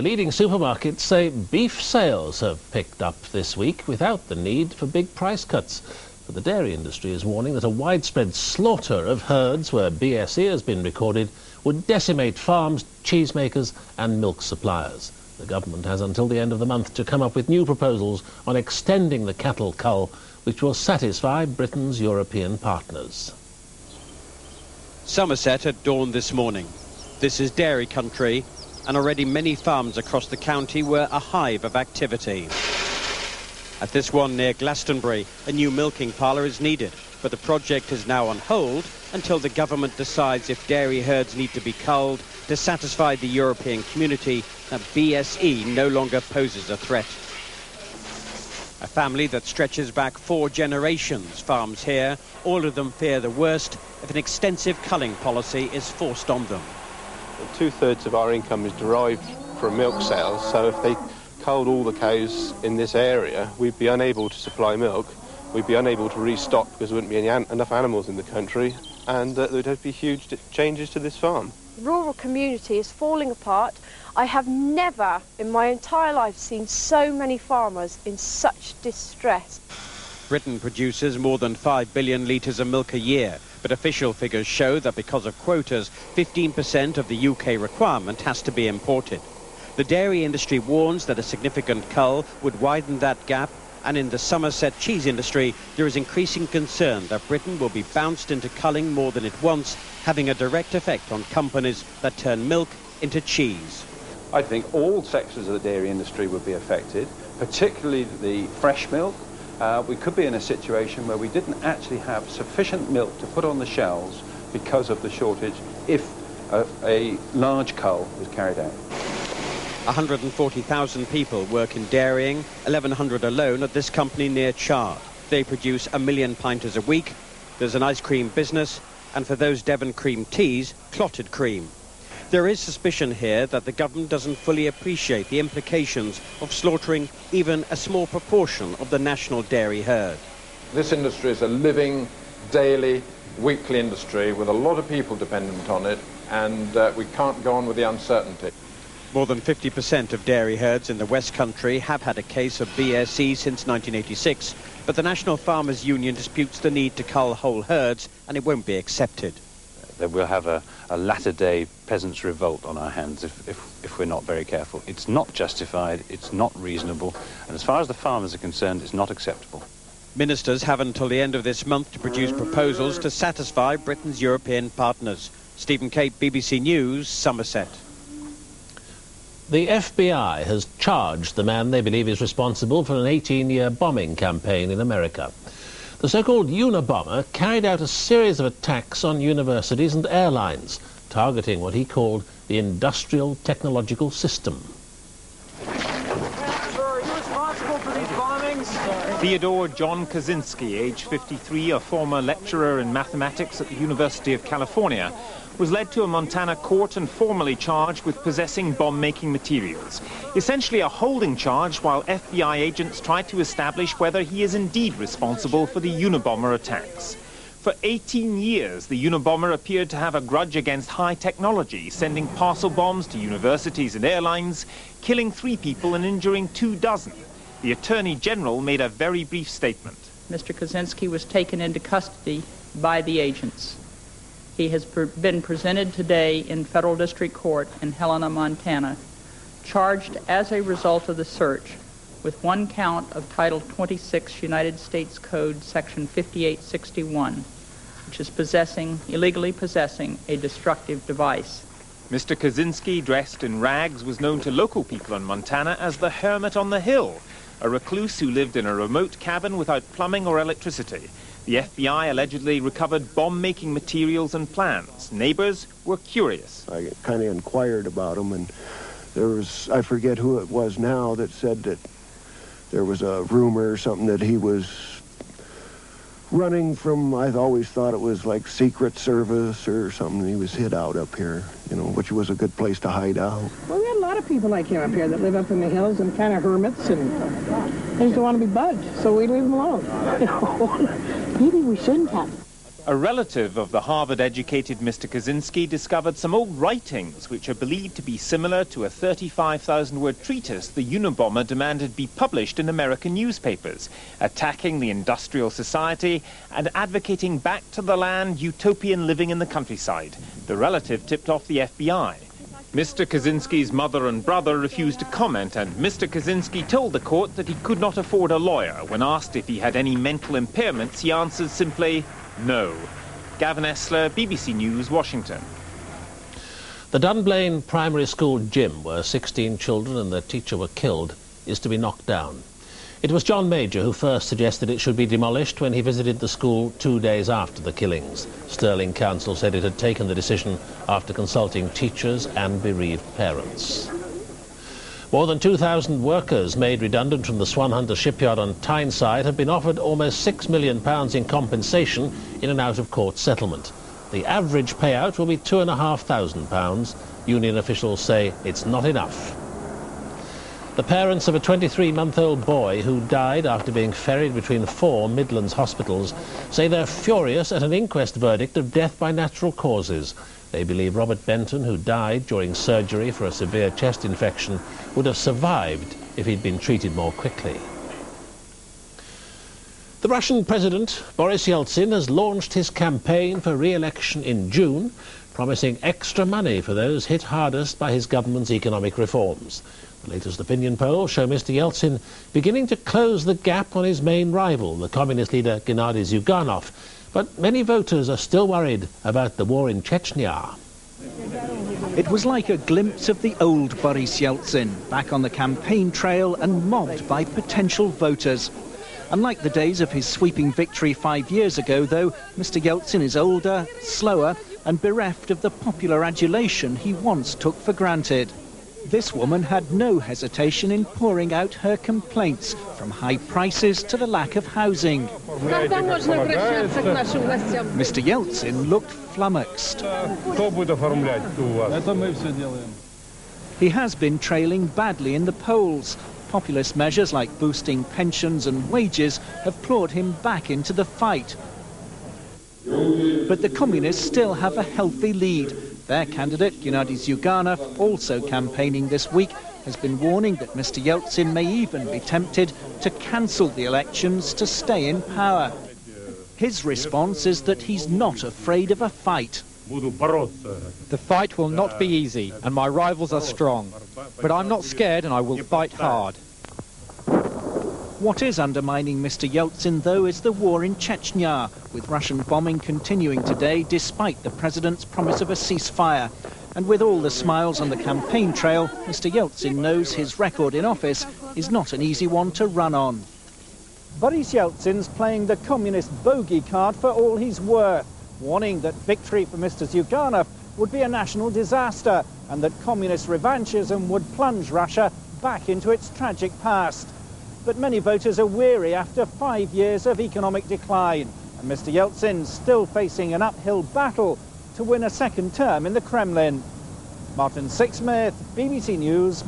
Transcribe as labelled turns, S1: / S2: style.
S1: The leading supermarkets say beef sales have picked up this week without the need for big price cuts. But the dairy industry is warning that a widespread slaughter of herds where BSE has been recorded would decimate farms, cheesemakers and milk suppliers. The government has until the end of the month to come up with new proposals on extending the cattle cull, which will satisfy Britain's European partners.
S2: Somerset at dawn this morning. This is dairy country, and already many farms across the county were a hive of activity. At this one near Glastonbury, a new milking parlour is needed, but the project is now on hold until the government decides if dairy herds need to be culled to satisfy the European community that BSE no longer poses a threat. A family that stretches back 4 generations farms here. All of them fear the worst if an extensive culling policy is forced on them.
S3: 2/3 of our income is derived from milk sales, so if they culled all the cows in this area, we'd be unable to supply milk, we'd be unable to restock because there wouldn't be enough animals in the country, and there would be huge changes to this farm.
S4: The rural community is falling apart. I have never in my entire life seen so many farmers in such distress.
S2: Britain produces more than 5 billion litres of milk a year, but official figures show that because of quotas, 15% of the UK requirement has to be imported. The dairy industry warns that a significant cull would widen that gap, and in the Somerset cheese industry, there is increasing concern that Britain will be bounced into culling more than it wants, having a direct effect on companies that turn milk into cheese.
S5: I think all sectors of the dairy industry would be affected, particularly the fresh milk. We could be in a situation where we didn't actually have sufficient milk to put on the shelves because of the shortage if a large cull was carried out.
S2: 140,000 people work in dairying, 1,100 alone at this company near Chard. They produce 1 million pinters a week. There's an ice cream business, and for those Devon cream teas, clotted cream. There is suspicion here that the government doesn't fully appreciate the implications of slaughtering even a small proportion of the national dairy herd.
S6: This industry is a living, daily, weekly industry with a lot of people dependent on it, and we can't go on with the uncertainty.
S2: More than 50% of dairy herds in the West Country have had a case of BSE since 1986, but the National Farmers Union disputes the need to cull whole herds, and it won't be accepted.
S7: That we'll have a latter-day peasants' revolt on our hands if we're not very careful. It's not justified, it's not reasonable, and as far as the farmers are concerned, it's not acceptable.
S2: Ministers have until the end of this month to produce proposals to satisfy Britain's European partners. Stephen Cape, BBC News, Somerset.
S1: The FBI has charged the man they believe is responsible for an 18-year bombing campaign in America. The so-called Unabomber carried out a series of attacks on universities and airlines, targeting what he called the industrial technological system.
S8: Are you responsible for these bombings?
S9: Theodore John Kaczynski, age 53, a former lecturer in mathematics at the University of California, was led to a Montana court and formally charged with possessing bomb-making materials. Essentially a holding charge while FBI agents tried to establish whether he is indeed responsible for the Unabomber attacks. For 18 years, the Unabomber appeared to have a grudge against high technology, sending parcel bombs to universities and airlines, killing 3 people and injuring 24. The Attorney General made a very brief statement.
S10: Mr. Kaczynski was taken into custody by the agents. He has been presented today in Federal District Court in Helena, Montana, charged as a result of the search with 1 count of Title 26 United States Code Section 5861, which is illegally possessing a destructive device.
S9: Mr. Kaczynski, dressed in rags, was known to local people in Montana as the Hermit on the Hill, a recluse who lived in a remote cabin without plumbing or electricity. The FBI allegedly recovered bomb-making materials and plans. Neighbors were curious.
S11: I kind of inquired about him, and there was, I forget who it was now, that said that there was a rumor or something that he was running from, I always thought it was like Secret Service or something. He was hid out up here, you know, which was a good place to hide out.
S12: Well, we had a lot of people like him up here that live up in the hills and kind of hermits, and they just don't want to be bugged, so we leave them alone. Maybe we shouldn't have.
S9: A relative of the Harvard-educated Mr. Kaczynski discovered some old writings which are believed to be similar to a 35,000-word treatise the Unabomber demanded be published in American newspapers, attacking the industrial society and advocating back to the land utopian living in the countryside. The relative tipped off the FBI. Mr. Kaczynski's mother and brother refused to comment, and Mr. Kaczynski told the court that he could not afford a lawyer. When asked if he had any mental impairments, he answered simply, no. Gavin Esler, BBC News, Washington.
S1: The Dunblane primary school gym, where 16 children and their teacher were killed, is to be knocked down. It was John Major who first suggested it should be demolished when he visited the school 2 days after the killings. Stirling Council said it had taken the decision after consulting teachers and bereaved parents. More than 2,000 workers made redundant from the Swanhunter shipyard on Tyneside have been offered almost £6 million in compensation in an out-of-court settlement. The average payout will be £2,500. Union officials say it's not enough. The parents of a 23-month-old boy who died after being ferried between 4 Midlands hospitals say they're furious at an inquest verdict of death by natural causes. They believe Robert Benton, who died during surgery for a severe chest infection, would have survived if he'd been treated more quickly. The Russian President, Boris Yeltsin, has launched his campaign for re-election in June, promising extra money for those hit hardest by his government's economic reforms. The latest opinion polls show Mr. Yeltsin beginning to close the gap on his main rival, the communist leader Gennady Zyuganov. But many voters are still worried about the war in Chechnya.
S13: It was like a glimpse of the old Boris Yeltsin, back on the campaign trail and mobbed by potential voters. Unlike the days of his sweeping victory 5 years ago, though, Mr. Yeltsin is older, slower, and bereft of the popular adulation he once took for granted. This woman had no hesitation in pouring out her complaints, from high prices to the lack of housing. Mr. Yeltsin looked flummoxed. He has been trailing badly in the polls. Populist measures like boosting pensions and wages have clawed him back into the fight. But the communists still have a healthy lead. Their candidate, Gennady Zyuganov, also campaigning this week, has been warning that Mr. Yeltsin may even be tempted to cancel the elections to stay in power. His response is that he's not afraid of a fight.
S14: The fight will not be easy, and my rivals are strong. But I'm not scared, and I will fight hard.
S13: What is undermining Mr. Yeltsin, though, is the war in Chechnya, with Russian bombing continuing today despite the president's promise of a ceasefire. And with all the smiles on the campaign trail, Mr. Yeltsin knows his record in office is not an easy one to run on. Boris Yeltsin's playing the communist bogey card for all he's worth, warning that victory for Mr. Zyuganov would be a national disaster and that communist revanchism would plunge Russia back into its tragic past. But many voters are weary after 5 years of economic decline, and Mr. Yeltsin's still facing an uphill battle to win a second term in the Kremlin. Martin Sixsmith, BBC News.